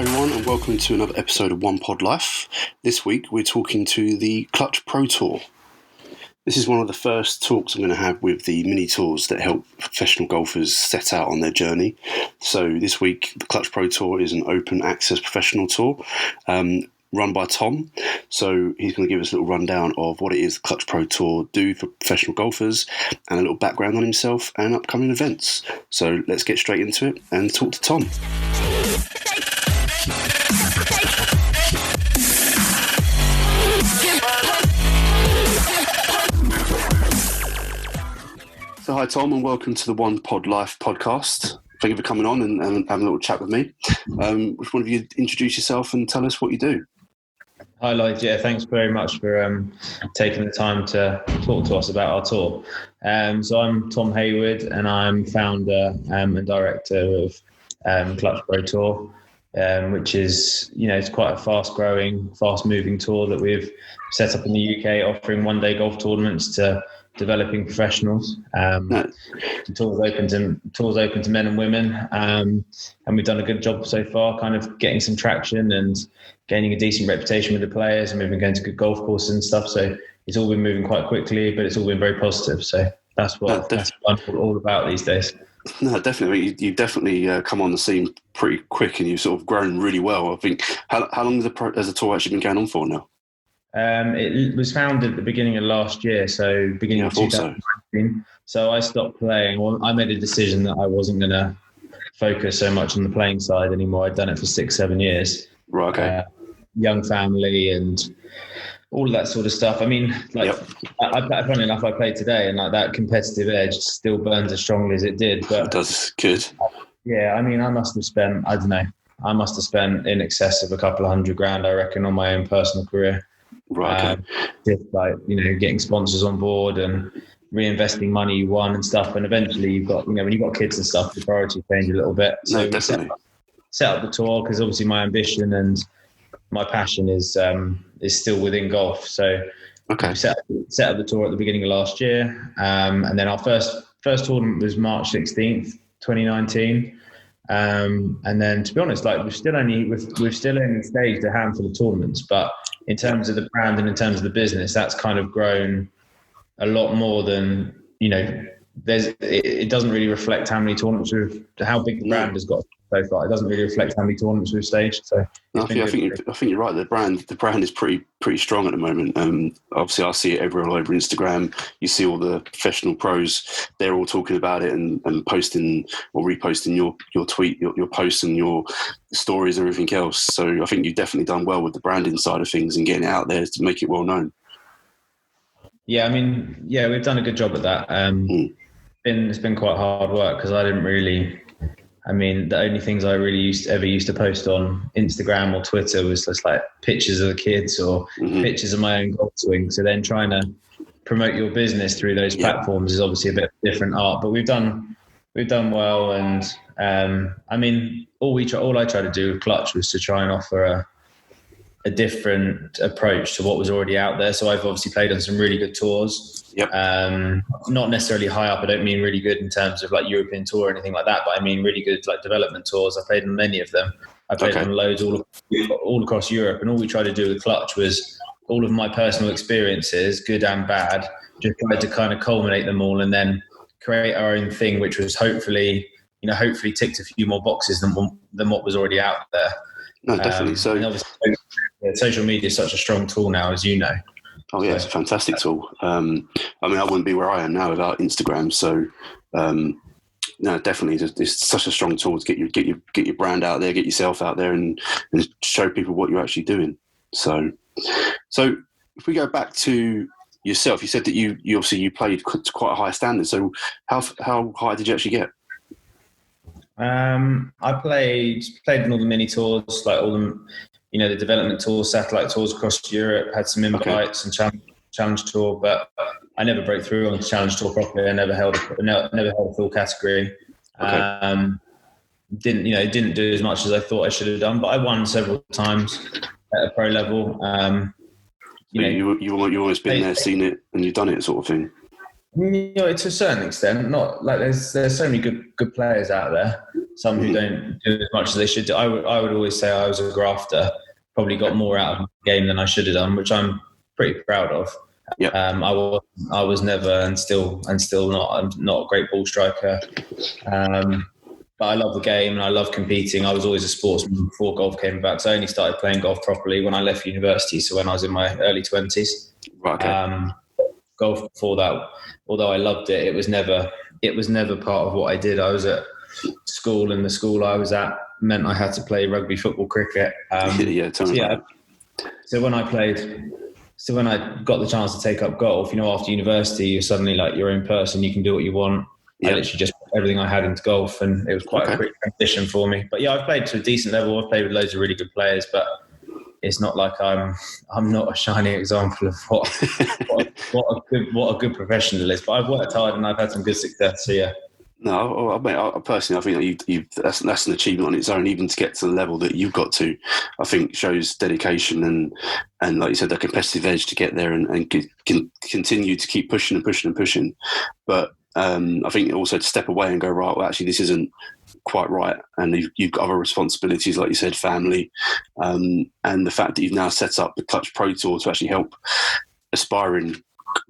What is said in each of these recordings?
everyone, and welcome to another episode of onepodlife. This week we're talking to the Clutch Pro Tour. This is one of the first talks I'm going to have with the mini tours that help professional golfers set out on their journey. So this week the Clutch Pro Tour is an open access professional tour run by Tom. So he's going to give us a little rundown of what it is the Clutch Pro Tour do for professional golfers and a little background on himself and upcoming events. So let's get straight into it and talk to Tom. So hi Tom, and welcome to the One Pod Life podcast. Thank you for coming on and having a little chat with me. Which one of you introduce yourself and tell us what you do? Hi Lloyd, yeah, thanks very much for taking the time to talk to us about our tour. So I'm Tom Hayward and I'm founder and director of Clutch Pro Tour, which is, it's quite a fast-growing, fast-moving tour that we've set up in the UK, offering one-day golf tournaments to developing professionals. The tour's open to men and women, and we've done a good job so far, kind of getting some traction and gaining a decent reputation with the players, and we've been going to good golf courses and stuff. So it's all been moving quite quickly, but it's all been very positive. So that's what I'm all about these days. No, definitely. You definitely come on the scene pretty quick, and you've sort of grown really well. I think. How long has the tour actually been going on for now? It was founded at the beginning of last year, so beginning of 2019. So I stopped playing. Well, I made a decision that I wasn't going to focus so much on the playing side anymore. I'd done it for 6-7 years. Right. Okay. Young family and all of that sort of stuff. I mean, funny enough, I played today, and like that competitive edge still burns as strongly as it did. But it does. Good. Yeah, I mean, I must have spent in excess of a couple of $100,000, I reckon, on my own personal career. Right. Okay. Just like, getting sponsors on board and reinvesting money you won and stuff. And eventually you've got, when you've got kids and stuff, the priorities change a little bit. So no, definitely. Set up the tour because obviously my ambition and my passion is still within golf. So okay. Set up the tour at the beginning of last year. And then our first tournament was March 16th, 2019. And then, to be honest, like we've still only staged a handful of tournaments, but in terms of the brand and in terms of the business, that's kind of grown a lot more than, it doesn't really reflect how many tournaments how big the brand has got so far. It doesn't really reflect how many tournaments we've staged. So I think you're right. The brand is pretty strong at the moment. Obviously, I see it everywhere over Instagram. You see all the professional pros; they're all talking about it and posting or reposting your tweet, your posts, and your stories and everything else. So I think you've definitely done well with the branding side of things and getting it out there to make it well known. Yeah, I mean, we've done a good job at that. It's been quite hard work because I didn't really. I mean, the only things I really ever used to post on Instagram or Twitter was just like pictures of the kids or pictures of my own golf swing. So then trying to promote your business through those platforms is obviously a bit of a different art, but we've done well. And I mean, all I tried to do with Clutch was to try and offer a different approach to what was already out there. So I've obviously played on some really good tours. Yep. Not necessarily high up. I don't mean really good in terms of like European tour or anything like that, but I mean really good like development tours. I played on many of them. I played on loads all across Europe, and all we tried to do with Clutch was all of my personal experiences, good and bad, just tried to kind of culminate them all and then create our own thing, which was hopefully ticked a few more boxes than what was already out there. No, definitely. So obviously, social media is such a strong tool now, as you know. Oh yeah, it's a fantastic tool. I mean, I wouldn't be where I am now without Instagram. So, no, definitely, it's such a strong tool to get your brand out there, get yourself out there, and show people what you're actually doing. So if we go back to yourself, you said that you obviously played to quite a high standard. So how high did you actually get? I played in all the mini tours, like all the. The development tours, satellite tours across Europe, had some invites and challenge tour, but I never broke through on the challenge tour properly. I never held a full category. Okay. Didn't do as much as I thought I should have done, but I won several times at a pro level. You've always been there, seen it, and you've done it, sort of thing. To a certain extent, not like there's so many good players out there. some who don't do as much as they should do. I would always say I was a grafter, probably got more out of the game than I should have done, which I'm pretty proud of. Yeah. I was never and still not. I'm not a great ball striker, but I love the game and I love competing. I was always a sportsman before golf came about. So I only started playing golf properly when I left university. So when I was in my early 20s. Right. Okay. Golf before that, although I loved it, it was never part of what I did. I was at school, and the school I was at meant I had to play rugby, football, cricket. So when I got the chance to take up golf, after university, you're suddenly like your own person. You can do what you want. I literally just put everything I had into golf, and it was quite a quick transition for me. But yeah, I've played to a decent level. I've played with loads of really good players, but it's not like I'm not a shining example of what a good professional is. But I've worked hard and I've had some good success. So yeah. No, I personally, I think that's an achievement on its own. Even to get to the level that you've got to, I think shows dedication and like you said, the competitive edge to get there and can continue to keep pushing and pushing and pushing. But I think also to step away and go, right, well, actually, this isn't quite right, and you've got other responsibilities, like you said, family, and the fact that you've now set up the Clutch Pro Tour to actually help aspiring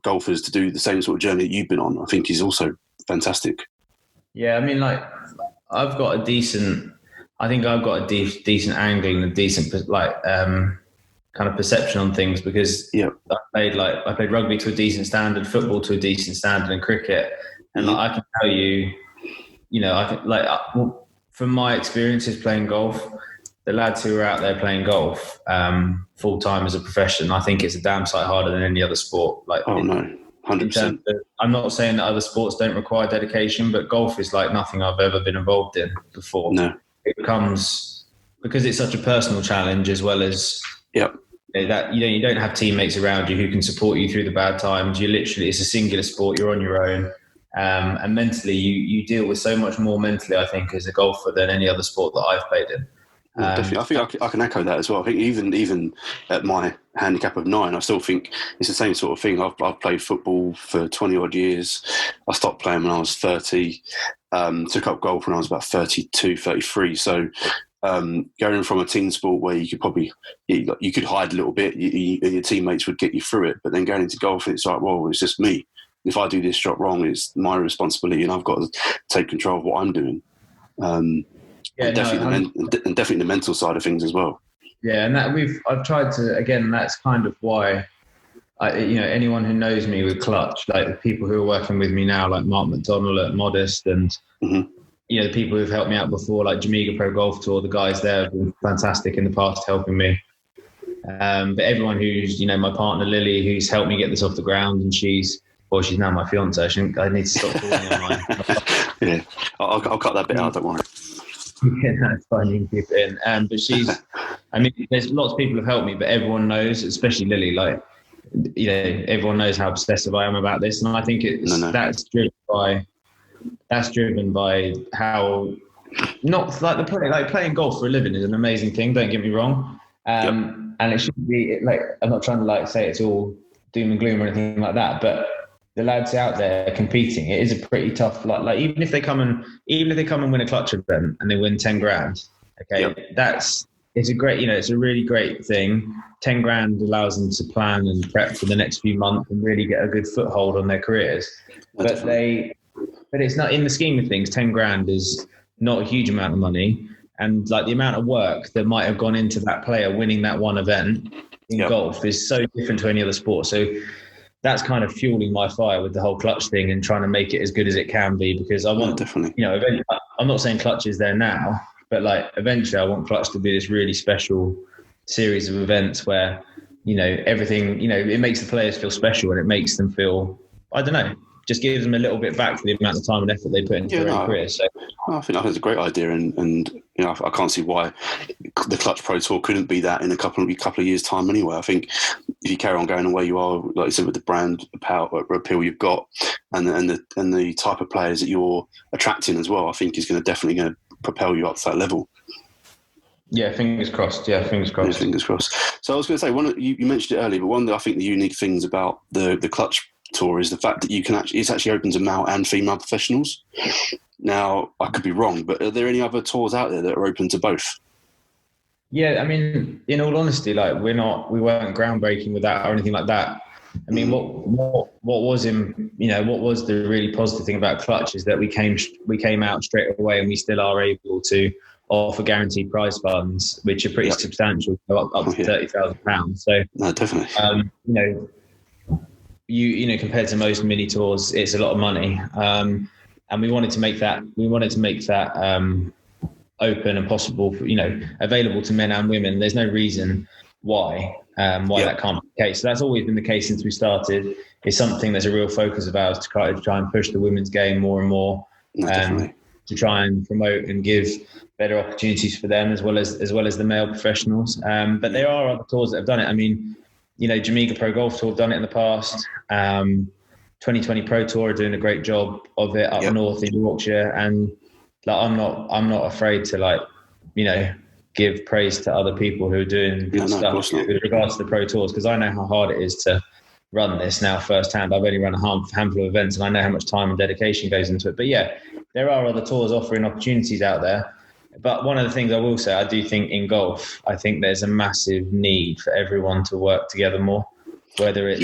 golfers to do the same sort of journey that you've been on, I think is also fantastic. Yeah, I mean, like I've got a decent decent angling, a decent kind of perception on things, because I played rugby to a decent standard, football to a decent standard, and cricket, and I can tell you, from my experiences playing golf, the lads who are out there playing golf full time as a profession, I think it's a damn sight harder than any other sport. 100%. I'm not saying that other sports don't require dedication, but golf is like nothing I've ever been involved in before. No, it becomes, because it's such a personal challenge, as well as that you don't have teammates around you who can support you through the bad times. It's a singular sport. You're on your own. And mentally, you deal with so much more mentally, I think, as a golfer than any other sport that I've played in. Definitely. I think I can echo that as well. I think even at my handicap of 9, I still think it's the same sort of thing. I've played football for 20 odd years. I stopped playing when I was 30, took up golf when I was about 32, 33. So going from a team sport where you could hide a little bit, and your teammates would get you through it, but then going into golf, it's like, well, it's just me. If I do this shot wrong, it's my responsibility, and I've got to take control of what I'm doing. Definitely the mental side of things as well. Yeah, and I've tried to, again, that's kind of why anyone who knows me with Clutch, like the people who are working with me now, like Mark McDonnell at Modest, and the people who've helped me out before, like Jamaica Pro Golf Tour, the guys there have been fantastic in the past helping me. But everyone who's, my partner Lily, who's helped me get this off the ground, and she's now my fiance. I need to stop calling her mine. Yeah, I'll cut that bit out, don't worry. Yeah, that's fine. You can keep it in. But there's lots of people who've helped me, but everyone knows, especially Lily, everyone knows how obsessive I am about this. And I think that's driven by how, not like the point, like playing golf for a living is an amazing thing. Don't get me wrong. And it shouldn't be I'm not trying to say it's all doom and gloom or anything like that, but the lads out there competing, it is a pretty tough, even if they come and win a Clutch event and they win 10 grand, it's a great, it's a really great thing. 10 grand allows them to plan and prep for the next few months and really get a good foothold on their careers. But it's not, in the scheme of things, 10 grand is not a huge amount of money. And the amount of work that might have gone into that player winning that one event in golf is so different to any other sport. So that's kind of fueling my fire with the whole Clutch thing and trying to make it as good as it can be, because I want, eventually, I'm not saying Clutch is there now, but eventually I want Clutch to be this really special series of events where, everything, it makes the players feel special, and it makes them feel, I don't know, just gives them a little bit back for the amount of time and effort they put into their own career. So I think that's a great idea, and I can't see why the Clutch Pro Tour couldn't be that in a couple of years' time anyway. I think if you carry on going the way you are, like you said, with the brand power appeal you've got, and the type of players that you're attracting as well, I think is definitely going to propel you up to that level. Yeah, fingers crossed. Yeah, fingers crossed. Yeah, fingers crossed. So I was going to say, you mentioned it earlier, but one of the unique things about the Clutch tour is the fact that you can it's actually open to male and female professionals. Now, I could be wrong, but are there any other tours out there that are open to both? Yeah, I mean, in all honesty, like we weren't groundbreaking with that or anything like that. I mean, what was the really positive thing about Clutch is that we came out straight away, and we still are able to offer guaranteed prize funds, which are pretty substantial, up to £30,000. So, no, definitely. Compared to most mini tours, it's a lot of money, and we wanted to make that open and possible for, available to men and women. There's no reason why that can't be the case. So that's always been the case since we started. It's something that's a real focus of ours to try and push the women's game more and more, to try and promote and give better opportunities for them as well as the male professionals. But there are other tours that have done it. I mean, Jamaica Pro Golf Tour have done it in the past. 2020 Pro Tour are doing a great job of it up north in Yorkshire, and I'm not afraid to give praise to other people who are doing good stuff with regards to the Pro Tours, because I know how hard it is to run this now firsthand. I've only run a handful of events, and I know how much time and dedication goes into it. But yeah, there are other tours offering opportunities out there. But one of the things I will say, I do think in golf, I think there's a massive need for everyone to work together more, whether it's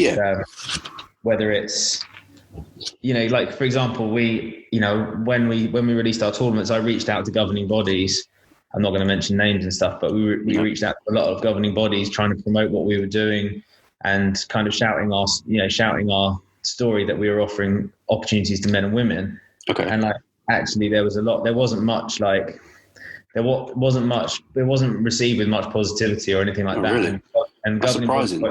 like, for example, when we released our tournaments, I reached out to governing bodies. I'm not going to mention names and stuff, but we reached out to a lot of governing bodies trying to promote what we were doing and kind of shouting our story that we were offering opportunities to men and women. Okay. And actually there wasn't received with much positivity or anything like that. Really? And that's surprising.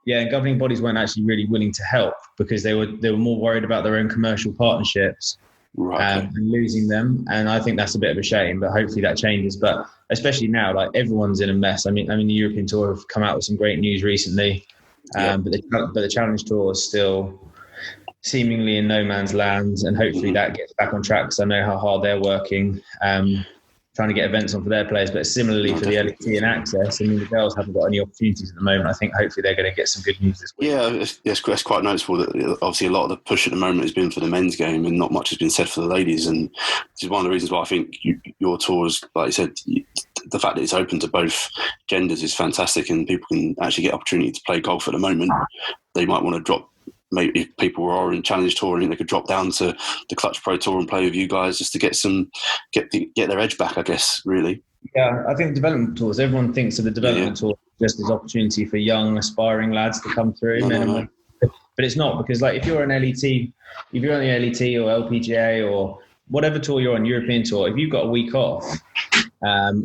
Governing bodies weren't actually really willing to help because they were more worried about their own commercial partnerships. And losing them, and I think that's a bit of a shame, but hopefully that changes. But especially now, everyone's in a mess. I mean the European Tour have come out with some great news recently, but the Challenge Tour is still seemingly in no man's land, and hopefully that gets back on track, because I know how hard they're working, trying to get events on for their players. But similarly for the LET and Access, I mean, the girls haven't got any opportunities at the moment. I think hopefully they're going to get some good news this week. Yeah, it's quite noticeable that obviously a lot of the push at the moment has been for the men's game, and not much has been said for the ladies. And this is one of the reasons why I think your tours, like you said, the fact that it's open to both genders is fantastic, and people can actually get opportunity to play golf at the moment. They might want to drop. Maybe if people are in Challenge Tour, I think they could drop down to the Clutch Pro Tour and play with you guys just to get their edge back, I guess, really. Yeah, I think development tours, everyone thinks of the development tour just as opportunity for young, aspiring lads to come through. No. But it's not, because if you're on LET, if you're on the LET or LPGA or whatever tour you're on, European Tour, if you've got a week off,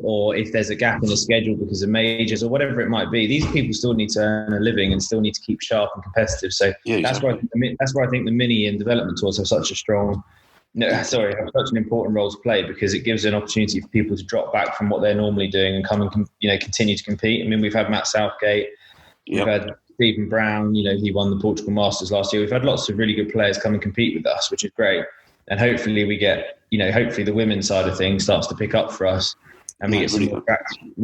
or if there's a gap in the schedule because of majors or whatever it might be, these people still need to earn a living and still need to keep sharp and competitive. So that's where I think the mini and development tours have such an important role to play, because it gives an opportunity for people to drop back from what they're normally doing and come and continue to compete. I mean, we've had Matt Southgate, we've had Stephen Brown. He won the Portugal Masters last year. We've had lots of really good players come and compete with us, which is great. And hopefully we get, hopefully the women's side of things starts to pick up for us, and we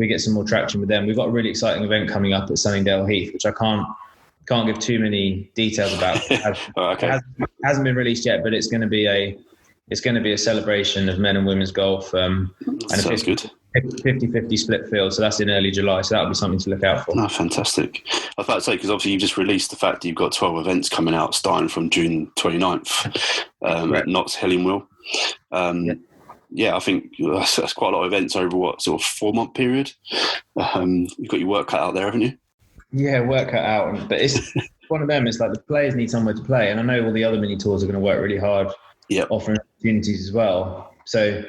get some more traction with them. We've got a really exciting event coming up at Sunningdale Heath, which I can't give too many details about. It hasn't been released yet, but it's going to be a celebration of men and women's golf, and sounds good. 50-50 split field. So that's in early July. So that'll be something to look out for. Oh, fantastic. I was about to say, because obviously you've just released the fact that you've got 12 events coming out starting from June 29th at Notts Hillingwell. I think that's quite a lot of events over what, sort of 4-month period. You've got your work cut out there, haven't you? Yeah, work cut out. But it's one of them. It's like the players need somewhere to play. And I know all the other mini tours are going to work really hard, offering opportunities as well. So,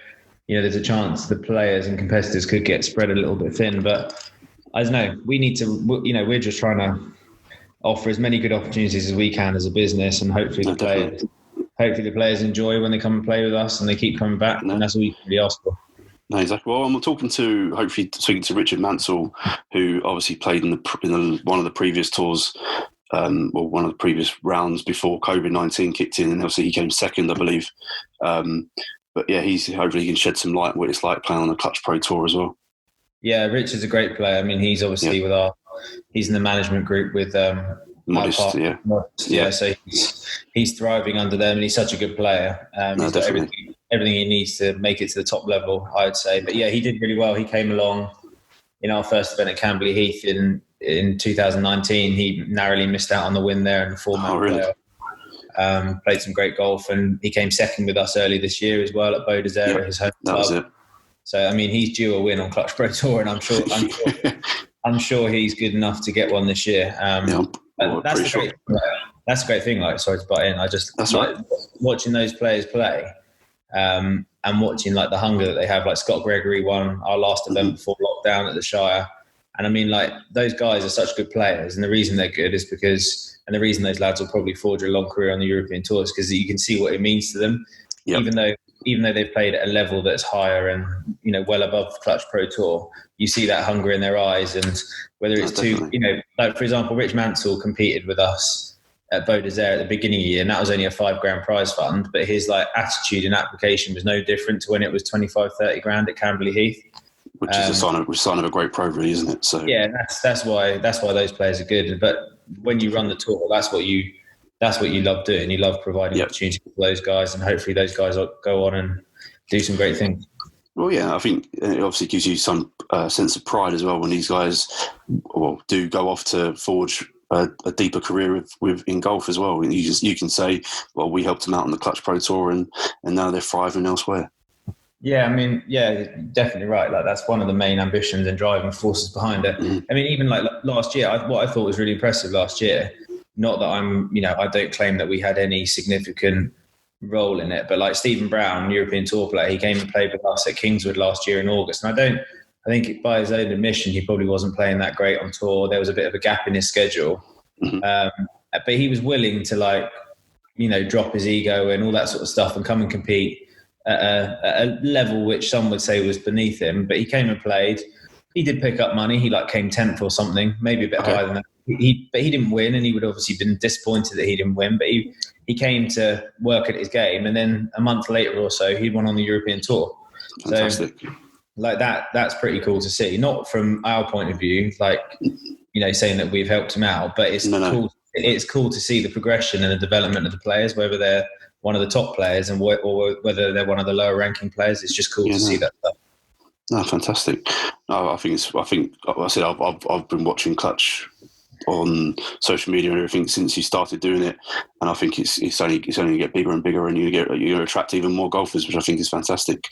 there's a chance the players and competitors could get spread a little bit thin. But I don't know. We need to, we're just trying to offer as many good opportunities as we can as a business, and hopefully the players enjoy when they come and play with us and they keep coming back. And that's all you can really ask for. No, exactly. Well, I'm speaking to Richard Mansell, who obviously played in one of the previous tours, one of the previous rounds before COVID-19 kicked in, and obviously he came second, I believe. But yeah, hopefully he can shed some light on what it's like playing on the Clutch Pro Tour as well. Yeah, Richard's a great player. I mean, he's obviously he's in the management group with Modest, yeah. Yeah, so he's thriving under them, and he's such a good player. No, He's got definitely. everything he needs to make it to the top level, I'd say. But yeah, he did really well. He came along in our first event at Camberley Heath in 2019. He narrowly missed out on the win there in the four-man playoff. Played some great golf, and he came second with us early this year as well at Beau d'Isère, his home club. Was it. So I mean, he's due a win on Clutch Pro Tour, and I'm sure he's good enough to get one this year. That's a great thing. Like, sorry to butt in. I just like watching those players play, and watching like the hunger that they have. Like Scott Gregory won our last event before lockdown at the Shire, and I mean, like those guys are such good players, and the reason they're good is because, and the reason those lads will probably forge a long career on the European tours, because you can see what it means to them, even though they've played at a level that's higher and, you know, well above Clutch Pro Tour, you see that hunger in their eyes. And whether it's like for example, Rich Mansell competed with us at Beau d'Isère at the beginning of the year, and that was only a $5,000 prize fund, but his like attitude and application was no different to when it was 25-30 grand at Camberley Heath, which is a sign of a great pro, really, isn't it? So yeah, that's why those players are good. But when you run the tour, that's what you love doing. You love providing opportunity for those guys, and hopefully those guys will go on and do some great things. Well, yeah, I think it obviously gives you some sense of pride as well when these guys do go off to forge a deeper career in golf as well. And you can say, well, we helped them out on the Clutch Pro Tour, and now they're thriving elsewhere. Yeah, I mean, yeah, definitely right. Like that's one of the main ambitions and driving forces behind it. I mean, even like last year, what I thought was really impressive last year. Not that I don't claim that we had any significant role in it, but like Stephen Brown, European Tour player, he came and played with us at Kingswood last year in August. And I think by his own admission, he probably wasn't playing that great on tour. There was a bit of a gap in his schedule. But he was willing to drop his ego and all that sort of stuff and come and compete at a level which some would say was beneath him. But he came and played. He did pick up money. He came 10th or something, maybe a bit higher than that. But he didn't win, and he would obviously been disappointed that he didn't win. But he came to work at his game, and then a month later or so, he won on the European Tour. Fantastic. So, like that's pretty cool to see. Not from our point of view, saying that we've helped him out, but it's cool. It's cool to see the progression and the development of the players, whether they're one of the top players or whether they're one of the lower ranking players. It's just cool to see that stuff. No, fantastic. No, I've been watching Clutch on social media and everything since you started doing it, and I think it's only going to get bigger and bigger, and you attract even more golfers, which I think is fantastic.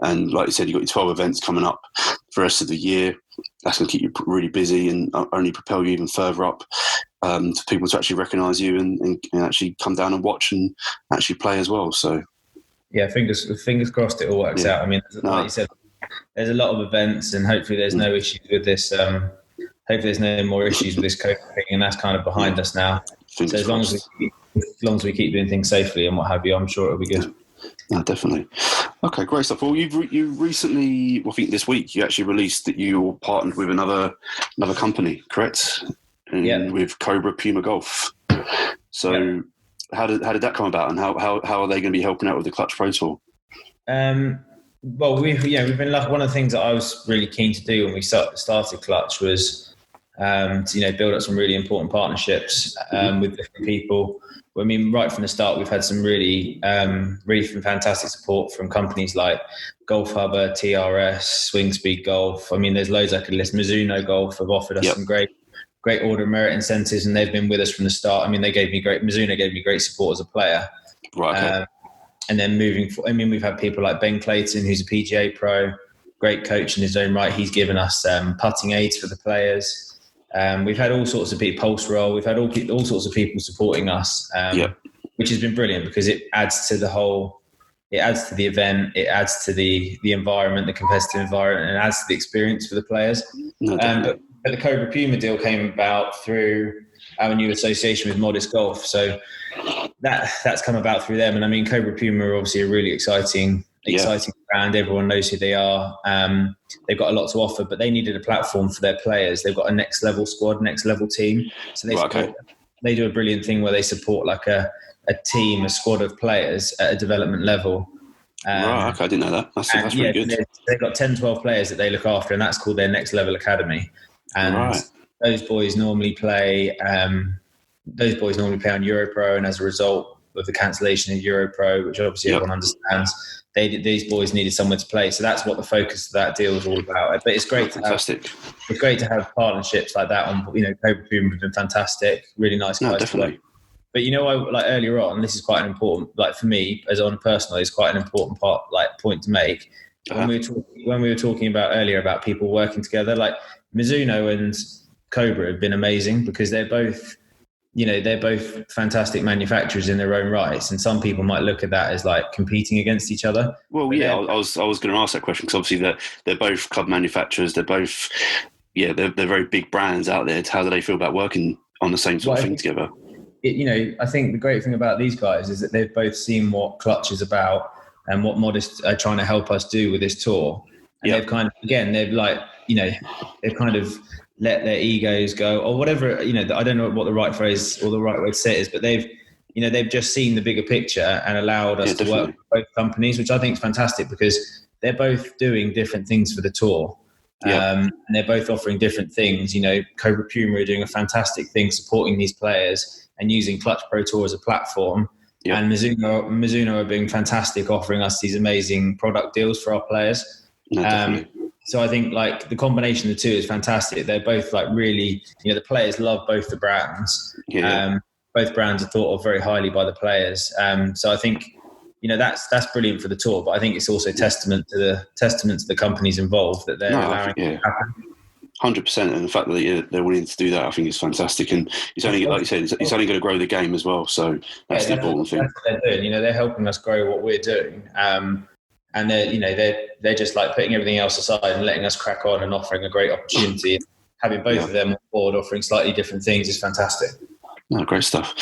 And like you said, you've got your 12 events coming up for the rest of the year. That's going to keep you really busy and only propel you even further up for people to actually recognise you and actually come down and watch and actually play as well. So yeah, fingers crossed it all works out. I mean, like you said, there's a lot of events, and hopefully there's no issues with this. Hopefully there's no more issues with this COVID thing, and that's kind of behind us now. So as long as we keep doing things safely and what have you, I'm sure it'll be good. No, definitely. Okay, great stuff. Well, you recently, I think this week, you actually released that you partnered with another company, correct? With Cobra Puma Golf. So how did that come about, and how are they going to be helping out with the Clutch Pro Tour? Well, we've been lucky. One of the things that I was really keen to do when we started Clutch was to build up some really important partnerships with different people. I mean, right from the start, we've had some really fantastic support from companies like Golf Hubber, TRS, Swing Speed Golf. I mean, there's loads I could list. Mizuno Golf have offered us some great order of merit incentives, and they've been with us from the start. I mean, Mizuno gave me great support as a player. Right. Okay. And then we've had people like Ben Clayton, who's a PGA pro, great coach in his own right. He's given us putting aids for the players. We've had all sorts of people, Pulse Roll. We've had all sorts of people supporting us, which has been brilliant because it adds to the whole. It adds to the event. It adds to the environment, the competitive environment, and adds to the experience for the players. No, but the Cobra Puma deal came about through our new association with Modest Golf. So that's come about through them. And I mean, Cobra Puma are obviously a really exciting brand. Everyone knows who they are. They've got a lot to offer, but they needed a platform for their players. They've got a next level squad, next level team. So they do a brilliant thing where they support like a team, a squad of players at a development level. Right, okay, I didn't know that. That's really good. They've got 10, 12 players that they look after, and that's called their next level academy. And those boys normally play those boys normally play on Europro, and as a result of the cancellation of Europro, which obviously everyone understands, these boys needed somewhere to play. So that's what the focus of that deal is all about. But it's great to have partnerships like that on. Cobra Puma have been fantastic, really nice guys. No, definitely. But like earlier on, this is quite an important, like for me as on a personal, it's quite an important point to make. When we were talking about earlier about people working together, like Mizuno and Cobra have been amazing because they're both fantastic manufacturers in their own rights, and some people might look at that as like competing against each other. Well, yeah, I was going to ask that question because obviously they're both club manufacturers. They're both, they're very big brands out there. How do they feel about working on the same sort of thing together? I think the great thing about these guys is that they've both seen what Clutch is about and what Modest are trying to help us do with this tour. And they've kind of, again, they've kind of let their egos go or whatever, I don't know what the right phrase or the right way to say it is, but they've just seen the bigger picture and allowed us to work with both companies, which I think is fantastic because they're both doing different things for the tour. And they're both offering different things. Cobra Puma are doing a fantastic thing supporting these players and using Clutch Pro Tour as a platform. And Mizuno are being fantastic, offering us these amazing product deals for our players. So I think like the combination of the two is fantastic. They're both like really, the players love both the brands. Both brands are thought of very highly by the players. So I think, that's brilliant for the tour, but I think it's also testament to the companies involved that they're allowing it to happen. 100%, and the fact that they're willing to do that, I think is fantastic. And it's only, like you said, it's only going to grow the game as well. So that's the important thing. That's what they're doing. They're helping us grow what we're doing, and they're just like putting everything else aside and letting us crack on and offering a great opportunity. Having both of them on board offering slightly different things is fantastic. No, great stuff.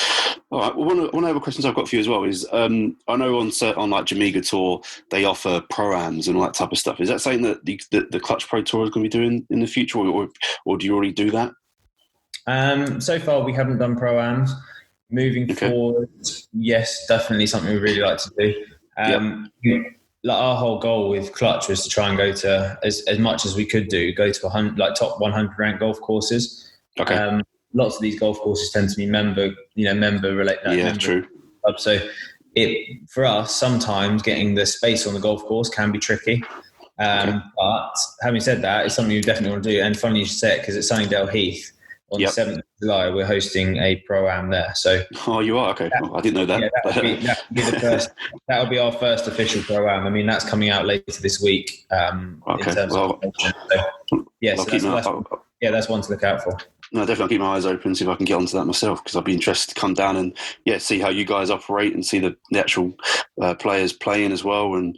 All right. Well, one of the other questions I've got for you as well is, I know on like Jamaica Tour, they offer pro-ams and all that type of stuff. Is that something that the Clutch Pro Tour is going to be doing in the future, or do you already do that? So far, we haven't done pro-ams. Moving forward, yes, definitely something we really like to do. Like our whole goal with Clutch was to try and go to as much as we could go to top 100 ranked golf courses. Lots of these golf courses tend to be member related. True. Club. So for us, sometimes getting the space on the golf course can be tricky. But having said that, it's something you definitely want to do. And funny you should say it because at Sunningdale Heath on the 7th of July, we're hosting a pro-am there. So you are? Okay. I didn't know that. That would be our first official pro-am. I mean, that's coming out later this week. In terms of that's one to look out for. No, definitely keep my eyes open, see if I can get onto that myself, because I'd be interested to come down and see how you guys operate and see the actual players playing as well. And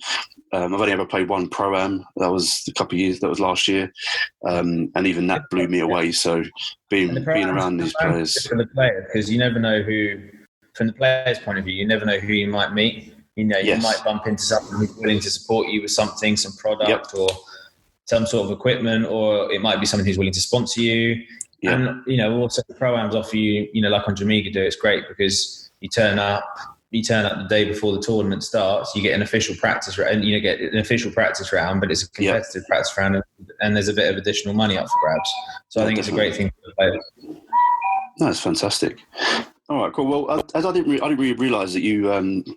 I've only ever played one pro-am. That was a couple of years. That was last year, and even that blew me away. So being around these players for the player, because you never know who, from the player's point of view, you never know who you might meet. You might bump into someone who's willing to support you with something, some product or some sort of equipment, or it might be someone who's willing to sponsor you. And also the pro-ams offer you, like on Jamaica do, it's great because you turn up the day before the tournament starts, you get an official practice round, but it's a competitive practice round, and there's a bit of additional money up for grabs. So I think it's a great thing for the players. No, it's fantastic. All right, cool. Well, as I didn't really realise that you,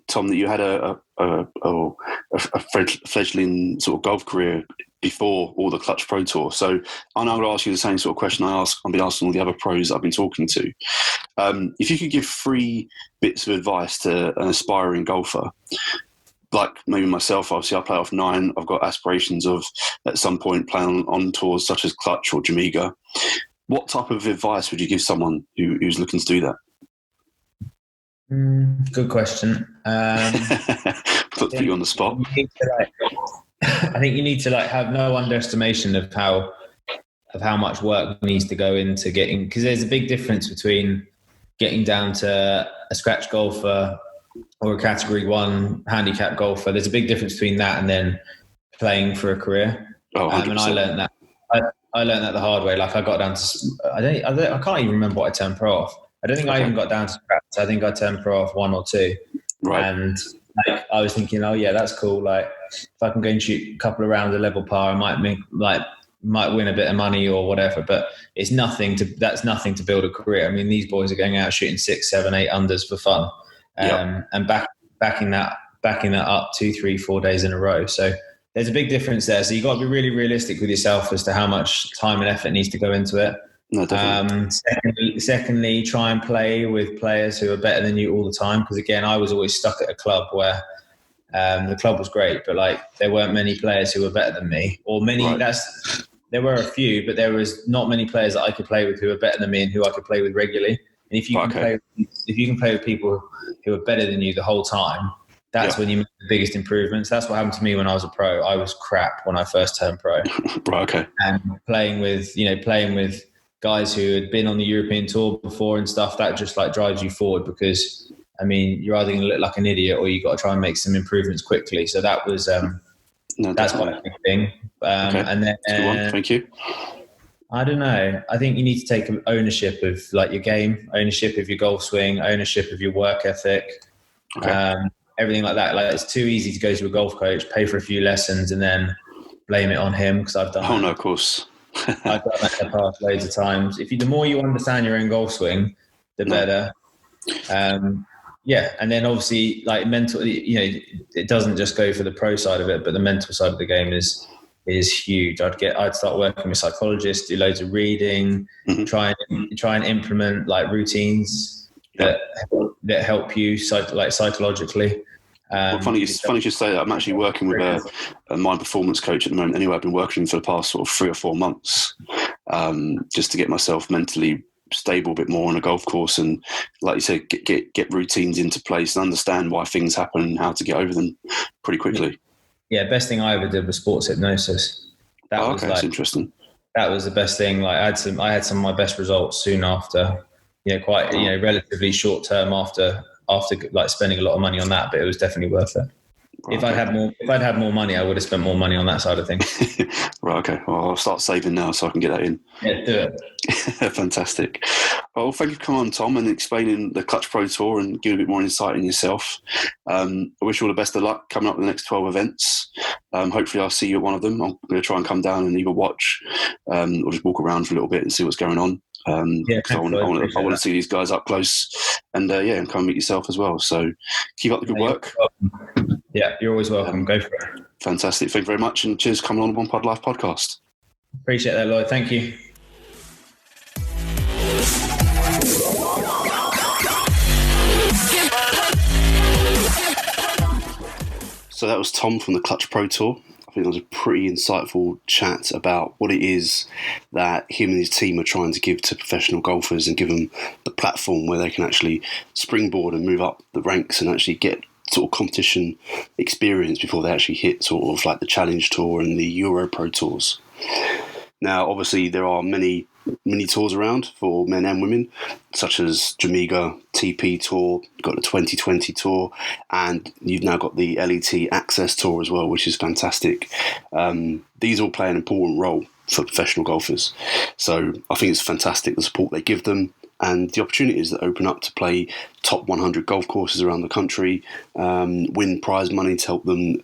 Tom, that you had a fledgling sort of golf career before all the Clutch Pro Tour. So I'm going to ask you the same sort of question I've been asking all the other pros I've been talking to. If you could give 3 bits of advice to an aspiring golfer, like maybe myself, obviously I play off 9. I've got aspirations of at some point playing on tours such as Clutch or Jamaica. What type of advice would you give someone who's looking to do that? Good question. Put you on the spot. I think you need to have no underestimation of how much work needs to go into getting, because there's a big difference between getting down to a scratch golfer or a category 1 handicap golfer. There's a big difference between that and then playing for a career. And I learned that. I learned that the hard way. Like I got down to, I can't even remember what I turned pro off. I don't think I even got down to scratch. I think I turned pro off 1 or 2. Right. And I was thinking, that's cool. Like if I can go and shoot a couple of rounds of level par, I might make might win a bit of money or whatever, but that's nothing to build a career. I mean, these boys are going out shooting 6, 7, 8 unders for fun, and backing that up 2, 3, 4 days in a row. So there's a big difference there. So you've got to be really realistic with yourself as to how much time and effort needs to go into it. No, definitely. Secondly, try and play with players who are better than you all the time. Because again, I was always stuck at a club where the club was great, but like there weren't many players who were better than me, or many. Right. There were a few, but there was not many players that I could play with who were better than me and who I could play with regularly. And if you can play with people who are better than you the whole time, that's when you make the biggest improvements. That's what happened to me when I was a pro. I was crap when I first turned pro. Right. Okay. And playing with guys who had been on the European tour before and stuff, that just like drives you forward, because I mean, you're either going to look like an idiot or you got to try and make some improvements quickly. So that was that's quite a big thing. Okay. And then That's a good one. Thank you. I don't know. I think you need to take ownership of like your game, ownership of your golf swing, ownership of your work ethic, everything like that. Like, it's too easy to go to a golf coach, pay for a few lessons, and then blame it on him, because I've done that. Oh no, of course. I've done that in the past loads of times. The more you understand your own golf swing, the better. And then obviously, like, mental, it doesn't just go for the pro side of it, but the mental side of the game is huge. I'd start working with psychologists, do loads of reading, try and implement like routines that help you psychologically. Funny you should say that. I'm actually working with a mind performance coach at the moment. Anyway, I've been working for the past sort of 3 or 4 months, just to get myself mentally stable a bit more on a golf course, and like you said, get routines into place and understand why things happen and how to get over them pretty quickly. Yeah, best thing I ever did was sports hypnosis. That's interesting. That was the best thing. Like, I had some of my best results soon after. Relatively short term after like spending a lot of money on that, but it was definitely worth it. Right, if I'd had more money, I would have spent more money on that side of things. Right. Okay. Well, I'll start saving now so I can get that in. Yeah, do it. Fantastic. Well, thank you for coming on, Tom, and explaining the Clutch Pro Tour and giving a bit more insight in yourself. I wish you all the best of luck coming up with the next 12 events. Hopefully I'll see you at one of them. I'm going to try and come down and either watch or just walk around for a little bit and see what's going on. I want to see these guys up close, and and come and meet yourself as well. So keep up the good work. Yeah, you're always welcome. Go for it. Fantastic. Thank you very much, and cheers for coming on the One Pod Life podcast. Appreciate that, Lloyd. Thank you. So that was Tom from the Clutch Pro Tour. I think it was a pretty insightful chat about what it is that him and his team are trying to give to professional golfers and give them the platform where they can actually springboard and move up the ranks and actually get sort of competition experience before they actually hit sort of like the Challenge Tour and the Euro Pro Tours. Now, obviously, there are many mini tours around for men and women, such as Jamaica TP Tour, you've got the 2020 Tour, and you've now got the LET Access Tour as well, which is fantastic. These all play an important role for professional golfers. So I think it's fantastic, the support they give them and the opportunities that open up to play top 100 golf courses around the country, win prize money to help them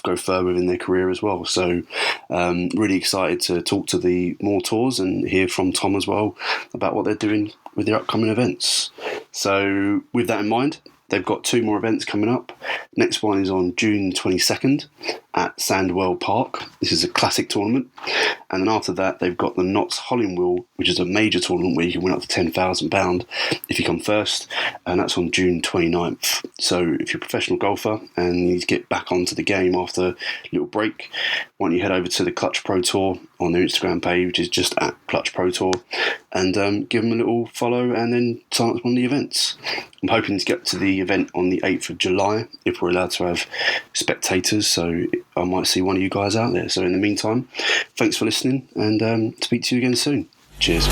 go further in their career as well. So really excited to talk to the more tours and hear from Tom as well about what they're doing with their upcoming events. So with that in mind, they've got 2 more events coming up. Next one is on June 22nd at Sandwell Park. This is a classic tournament. And then after that, they've got the Notts Hollingwell, which is a major tournament where you can win up to £10,000 if you come first. And that's on June 29th. So if you're a professional golfer and you need to get back onto the game after a little break, why don't you head over to the Clutch Pro Tour on their Instagram page, which is just at Clutch Pro Tour, and give them a little follow and then sign up to one of the events. I'm hoping to get to the event on the 8th of July if we're allowed to have spectators, so I might see one of you guys out there. So in the meantime, thanks for listening, and speak to you again soon. Cheers.